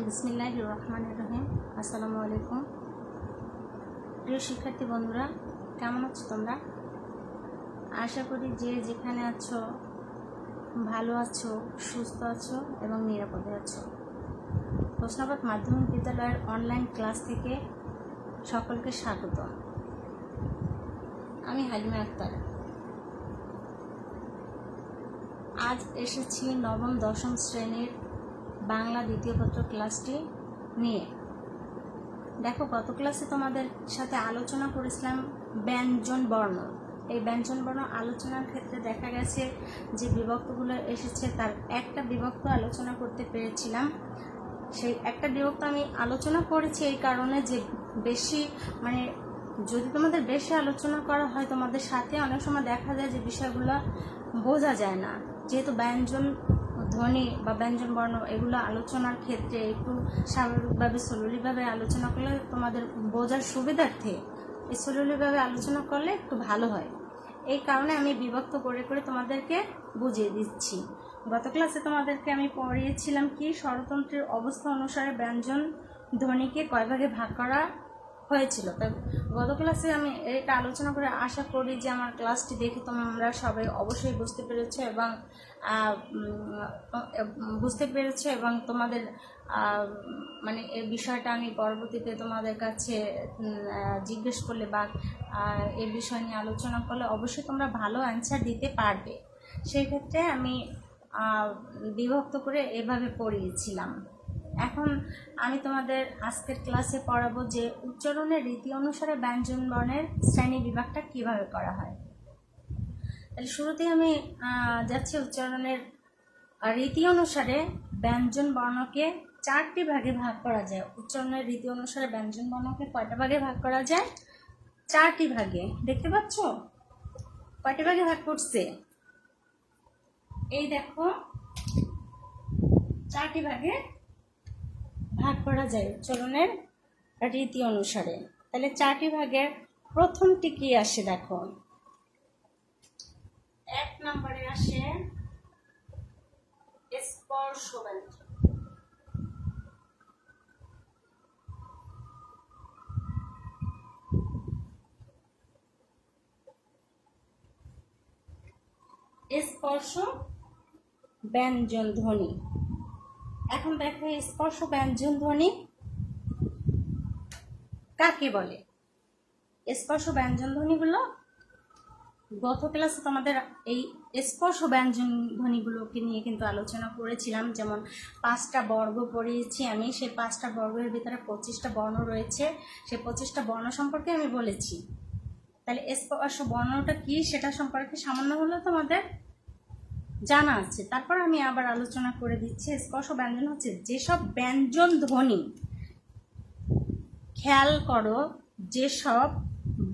বিসমিল্লাহির রহমানির রহিম। আসসালামু আলাইকুম। প্রিয় শিক্ষার্থী বন্ধুরা, কেমন আছো তোমরা? আশা করি যে যেখানে আছো ভালো আছো, সুস্থ আছো এবং নিরাপদে আছো। হোসনাবাদ মাধ্যমিক বিদ্যালয়ের অনলাইন ক্লাস থেকে সকলকে স্বাগত। আমি হালিমা আক্তার। আজ এসেছি নবম দশম শ্রেণীর বাংলা দ্বিতীয় পত্র ক্লাসটি নিয়ে। দেখো, গত ক্লাসে তোমাদের সাথে আলোচনা করেছিলাম ব্যঞ্জন বর্ণ। এই ব্যঞ্জন বর্ণ আলোচনার ক্ষেত্রে দেখা গেছে যে বিভক্তগুলো এসেছে তার একটা বিভক্ত আলোচনা করতে পেরেছিলাম। সেই একটা বিভক্ত আমি আলোচনা করেছি এই কারণে যে বেশি যদি তোমাদের বেশি আলোচনা করা হয় তোমাদের সাথে অনেক সময় দেখা যায় যে বিষয়গুলো বোঝা যায় না, যেহেতু ব্যঞ্জন ধ্বনি বা ব্যঞ্জন বর্ণ এগুলো আলোচনার ক্ষেত্রে একটু স্বাভাবিকভাবে সরলীভাবে আলোচনা করলে তোমাদের বোঝার সুবিধার্থে এই সরলীভাবে আলোচনা করলে একটু ভালো হয়। এই কারণে আমি বিভক্ত করে করে তোমাদেরকে বুঝিয়ে দিচ্ছি। গত ক্লাসে তোমাদেরকে আমি পড়িয়েছিলাম কি স্বরতন্ত্রের অবস্থা অনুসারে ব্যঞ্জন ধ্বনিকে কয় ভাগে ভাগ করা হয়েছিল। তাই গত ক্লাসে আমি এটা আলোচনা করে আশা করি যে আমার ক্লাসটি দেখে তোমরা সবাই অবশ্যই বুঝতে পেরেছো এবং তোমাদের এই বিষয়টা আমি পরবর্তীতে তোমাদের কাছে জিজ্ঞেস করলে বা এই বিষয় নিয়ে আলোচনা করলে অবশ্যই তোমরা ভালো অ্যান্সার দিতে পারবে। সেই ক্ষেত্রে আমি বিভক্ত করে এভাবে পড়িয়েছিলাম। এখন আমি তোমাদের আজকের ক্লাসে পড়াবো যে উচ্চারণের রীতি অনুসারে ব্যঞ্জন বর্ণের শ্রেণী বিভাগটা কিভাবে করা হয়। তাহলে শুরুতেই আমি যাচ্ছি উচ্চারণের রীতি অনুসারে ব্যঞ্জন বর্ণকে চারটি ভাগে ভাগ করা যায়। উচ্চারণের রীতি অনুসারে ব্যঞ্জন বর্ণকে কয়টা ভাগে ভাগ করা যায়? চারটি ভাগে। দেখতে পাচ্ছ কয়টি ভাগে ভাগ করছে? এই দেখো, চারটি ভাগে ভাগ করা যায় উচ্চারণের রীতি অনুসারে। তাহলে চারটি ভাগের প্রথমটি কি আসে দেখো। এক নম্বরে আসে স্পর্শ ব্যঞ্জন। স্পর্শ ব্যঞ্জন ধ্বনি। এখন দেখো স্পর্শ ব্যঞ্জন ধ্বনি কাকে বলে? স্পর্শ ব্যঞ্জন ধ্বনিগুলো গত ক্লাসে তোমাদের এই স্পর্শ ব্যঞ্জন ধ্বনিগুলোকে নিয়ে কিন্তু আলোচনা করেছিলাম। যেমন 5টা বর্গ পড়িয়েছি আমি, সেই 5টা বর্গের ভিতরে 25টা বর্ণ রয়েছে, সেই 25টা বর্ণ সম্পর্কে আমি বলেছি। তাহলে স্পর্শ বর্ণটা কি সেটা সম্পর্কে সামান্য হলেও তোমাদের জানা আছে। তারপর আমি আবার আলোচনা করে দিচ্ছি। স্পর্শ ব্যঞ্জন হচ্ছে যেসব ব্যঞ্জন ধ্বনি, খেয়াল করো, যেসব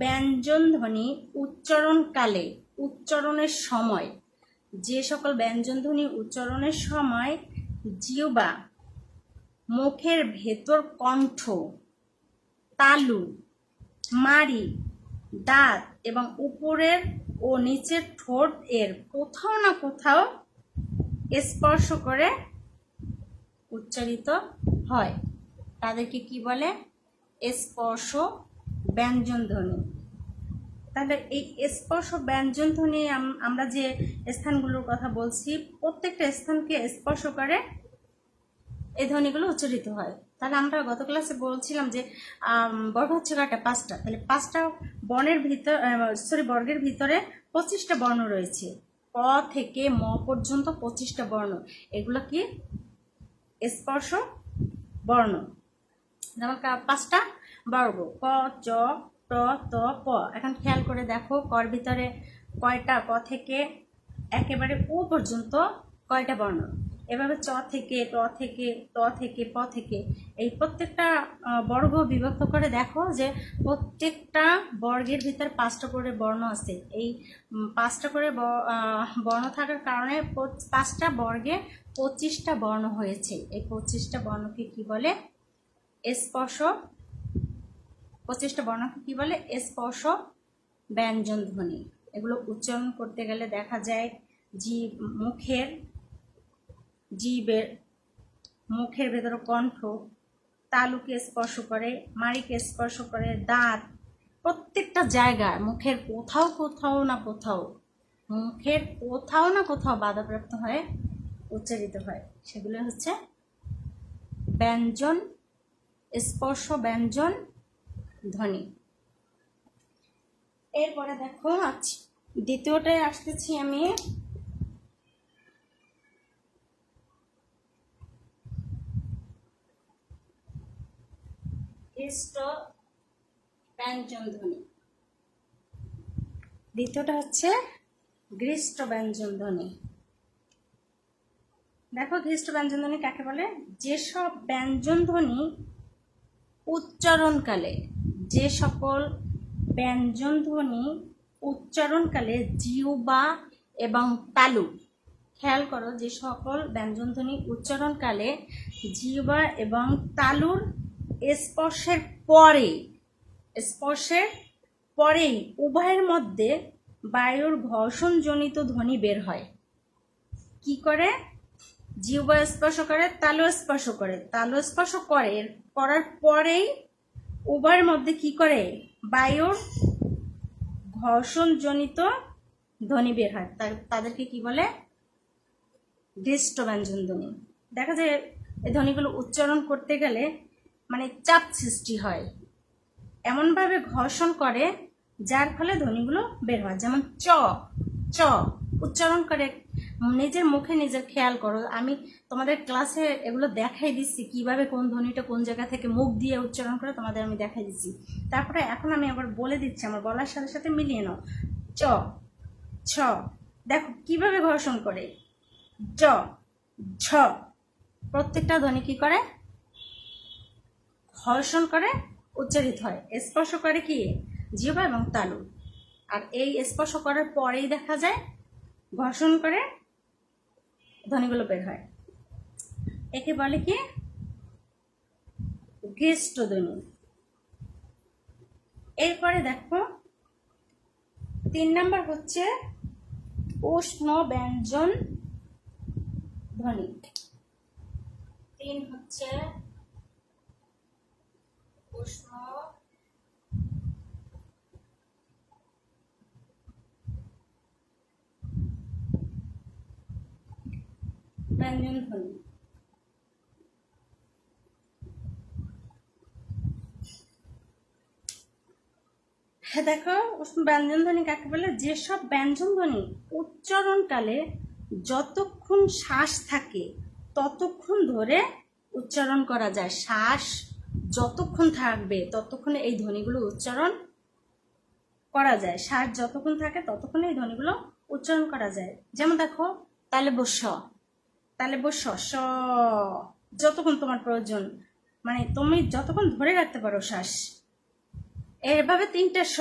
ব্যঞ্জন ধ্বনি উচ্চারণকালে, উচ্চারণের সময়, যে সকল ব্যঞ্জন ধ্বনি উচ্চারণের সময় জিহ্বা, মুখের ভেতর কণ্ঠ, তালু, মাড়ি, দাঁত এবং উপরের ও নিচের ঠোঁট এর কোথাও না কোথাও স্পর্শ করে উচ্চারিত হয়, তাদেরকে কি বলে? স্পর্শ ব্যঞ্জন ধ্বনি। তাহলে এই স্পর্শ ব্যঞ্জন ধ্বনি আমরা যে স্থানগুলোর কথা বলছি প্রত্যেকটা স্থানকে স্পর্শ করে এই ধ্বনিগুলো উচ্চারিত হয়। তাহলে আমরা গত ক্লাসে বলছিলাম যে বর্গ হচ্ছে কয়টা? 5টা। তাহলে 5টা বর্গের ভিতরে 25টা বর্ণ রয়েছে। ক থেকে ম পর্যন্ত 25টা বর্ণ, এগুলো কি স্পর্শ বর্ণ। যেমন 5টা বর্গ ক, চ, ট, ত, প। এখন খেয়াল করে দেখো কর ভিতরে কয়টা? ক থেকে একেবারে ও পর্যন্ত কয়টা বর্ণ? এভাবে চ থেকে, ট থেকে, ত থেকে, প থেকে এই প্রত্যেকটা বর্গ বিভক্ত করে দেখো যে প্রত্যেকটা বর্গের ভিতরে 5টা করে বর্ণ আছে। এই 5টা করে বর্ণ থাকার কারণে 5টা বর্গে 25টা বর্ণ হয়েছে। এই 25টা বর্ণকে কি বলে? স্পর্শ। 25টা বর্ণকে কি বলে? স্পর্শ ব্যঞ্জন ধ্বনি। এগুলো উচ্চারণ করতে গেলে দেখা যায় মুখের, জিভের মুখের ভেতরে কণ্ঠ, তালুকে স্পর্শ করে, মাড়িকে স্পর্শ করে, দাঁত, প্রত্যেকটা জায়গায় মুখের কোথাও না কোথাও বাধাপ্রাপ্ত হয়ে উচ্চারিত হয়। সেগুলো হচ্ছে ব্যঞ্জন, স্পর্শ ব্যঞ্জন ধ্বনি। এরপরে দেখো আচ্ছা দ্বিতীয়টায় আসতেছি আমি। ঘৃষ্ট ব্যঞ্জন ধ্বনি। দ্বিতীয়টা হচ্ছে ঘৃষ্ট ব্যঞ্জন ধ্বনি। দেখো ঘৃষ্ট ব্যঞ্জন ধ্বনি কাকে বলে? যেসব ব্যঞ্জন ধ্বনি উচ্চারণকালে, যে সকল ব্যঞ্জন ধ্বনি উচ্চারণকালে জিহ্বা এবং তালু, খেয়াল করো, যে সকল ব্যঞ্জন ধ্বনি উচ্চারণকালে জিহ্বা এবং তালুর স্পর্শের পরেই উভয়ের মধ্যে বায়ুর ঘর্ষণজনিত ধ্বনি বের হয়। কি করে? জিহ্বা স্পর্শ করে, তালু স্পর্শ করে, করার পরেই উভয়ের মধ্যে কি করে? বায়ুর ঘর্ষণজনিত ধ্বনি বের হয়। তাদেরকে কি বলে? ঘৃষ্ট ব্যঞ্জন ধ্বনি। দেখা যায় এই ধ্বনিগুলো উচ্চারণ করতে গেলে মানে চাপ সৃষ্টি হয়, এমনভাবে ঘর্ষণ করে যার ফলে ধ্বনিগুলো বের হয়। যেমন চ চ উচ্চারণ করে নিজের মুখে নিজের খেয়াল করো। আমি তোমাদের ক্লাসে এগুলো দেখাই দিচ্ছি, কিভাবে কোন ধ্বনিটা কোন জায়গা থেকে মুখ দিয়ে উচ্চারণ করে তোমাদের আমি দেখাই দিচ্ছি। তারপরে এখন আমি আবার বলে দিচ্ছি, আমার বলার সাথে সাথে মিলিয়ে নাও। চ ছ, দেখো কিভাবে ঘর্ষণ করে। চ ঝ, প্রত্যেকটা ধ্বনি কি করে? ঘর্ষণ করে উচ্চারিত হয়। স্পর্শ করে কি? জিহ্বা এবং তালু। আর এই স্পর্শ করার পরেই দেখা যায় ঘর্ষণ করে ধ্বনিগুলো বের হয়। একে বলে কি? ঘৃষ্ট ধ্বনি। এরপরে দেখো 3 নাম্বার হচ্ছে উষ্ণ ব্যঞ্জন ধ্বনি। 3 হচ্ছে উষ্ণ ব্যঞ্জন ধ্বনি। দেখো উষ্ণ ব্যঞ্জন ধ্বনি কাকে বলে? যেসব ব্যঞ্জন ধ্বনি উচ্চারণকালে যতক্ষণ শ্বাস থাকে ততক্ষণ ধরে উচ্চারণ করা যায়। শ্বাস যতক্ষণ থাকবে ততক্ষণ এই ধ্বনিগুলো উচ্চারণ করা যায়। শ্বাস যতক্ষণ থাকে ততক্ষণ এই ধ্বনিগুলো উচ্চারণ করা যায়। যেমন দেখো তালে বস, স, যতক্ষণ তোমার প্রয়োজন, মানে তুমি যতক্ষণ ধরে রাখতে পারো শ্বাস। এভাবে 3টা স,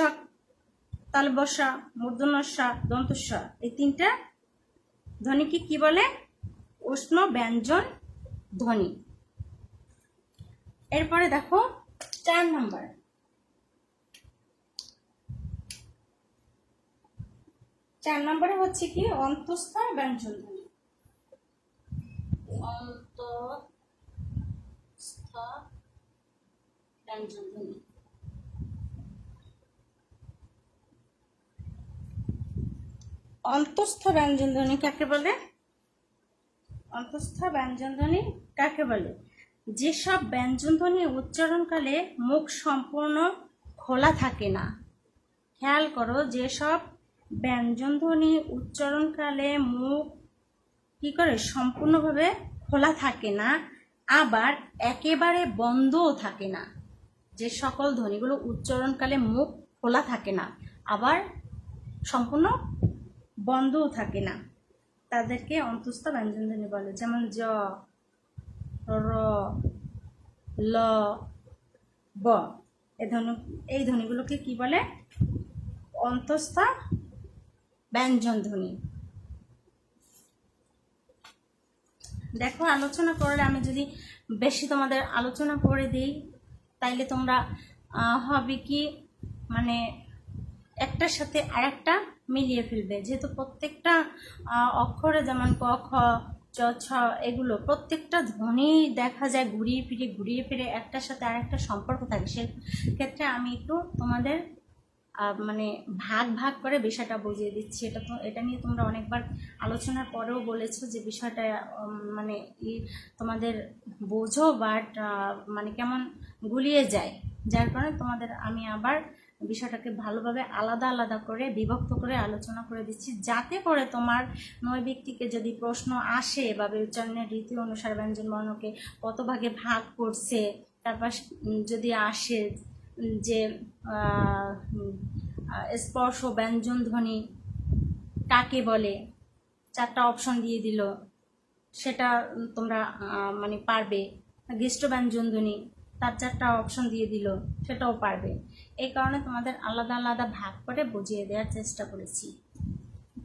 তালে বসা, মূর্ধন্যস্বা, দন্তস্বা, এই 3টা ধ্বনিকে কি বলে? উষ্ণ ব্যঞ্জন ধ্বনি। এরপরে দেখো 4 নাম্বার। 4 নম্বরে হচ্ছে কি? অন্তঃস্থ ব্যঞ্জন ধ্বনি। অন্তঃস্থ ব্যঞ্জন ধ্বনি। অন্তঃস্থ ব্যঞ্জন ধ্বনি কাকে বলে? অন্তঃস্থ ব্যঞ্জন ধ্বনি কাকে বলে? যেসব ব্যঞ্জন ধ্বনি উচ্চারণকালে মুখ সম্পূর্ণ খোলা থাকে না। খেয়াল করো, যেসব ব্যঞ্জন ধ্বনি উচ্চারণকালে মুখ কি করে? সম্পূর্ণভাবে খোলা থাকে না, আবার একেবারে বন্ধও থাকে না। যে সকল ধ্বনিগুলো উচ্চারণকালে মুখ খোলা থাকে না, আবার সম্পূর্ণ বন্ধও থাকে না, তাদেরকে অন্তঃস্থ ব্যঞ্জন ধ্বনি বলে। যেমন জ, র, ল, ব, এই ধ্বনিগুলোকে কি বলে? অন্তঃস্থ ব্যঞ্জন ধ্বনি। দেখো আলোচনা করলে, আমি যদি বেশি তোমাদের আলোচনা করে দিই তাইলে তোমরা হবে কি, মানে একটার সাথে আরেকটা মিলিয়ে ফেলবে। যেহেতু প্রত্যেকটা অক্ষরে, যেমন ক, খ, চ ছ এগুলো প্রত্যেকটা ধ্বনি দেখা যায় ঘুরিয়ে ফিরে একটার সাথে আরেকটা সম্পর্ক থাকে। সেক্ষেত্রে আমি একটু তোমাদের মানে ভাগ ভাগ করে বিষয়টা বুঝিয়ে দিচ্ছি। এটা নিয়ে তোমরা অনেকবার আলোচনার পরেও বলেছো যে বিষয়টা মানে তোমাদের বোঝো, বাট মানে কেমন গুলিয়ে যায়, যার কারণে তোমাদের আমি আবার বিষয়টাকে ভালোভাবে আলাদা আলাদা করে বিভক্ত করে আলোচনা করে দিচ্ছি, যাতে করে তোমার নৈবিত্তিকে যদি প্রশ্ন আসে বা উচ্চারণের রীতি অনুসারে ব্যঞ্জন বর্ণকে কত ভাগে ভাগ করছে, তারপর যদি আসে যে স্পর্শ ব্যঞ্জন ধ্বনি কাকে বলে, 4টা অপশন দিয়ে দিল, সেটা তোমরা মানে পারবে। গিষ্ট ব্যঞ্জন ধ্বনি তার 4টা অপশন দিয়ে দিল, সেটাও পারবে। এই কারণে তোমাদের আলাদা আলাদা ভাগ করে বুঝিয়ে দেওয়ার চেষ্টা করেছি।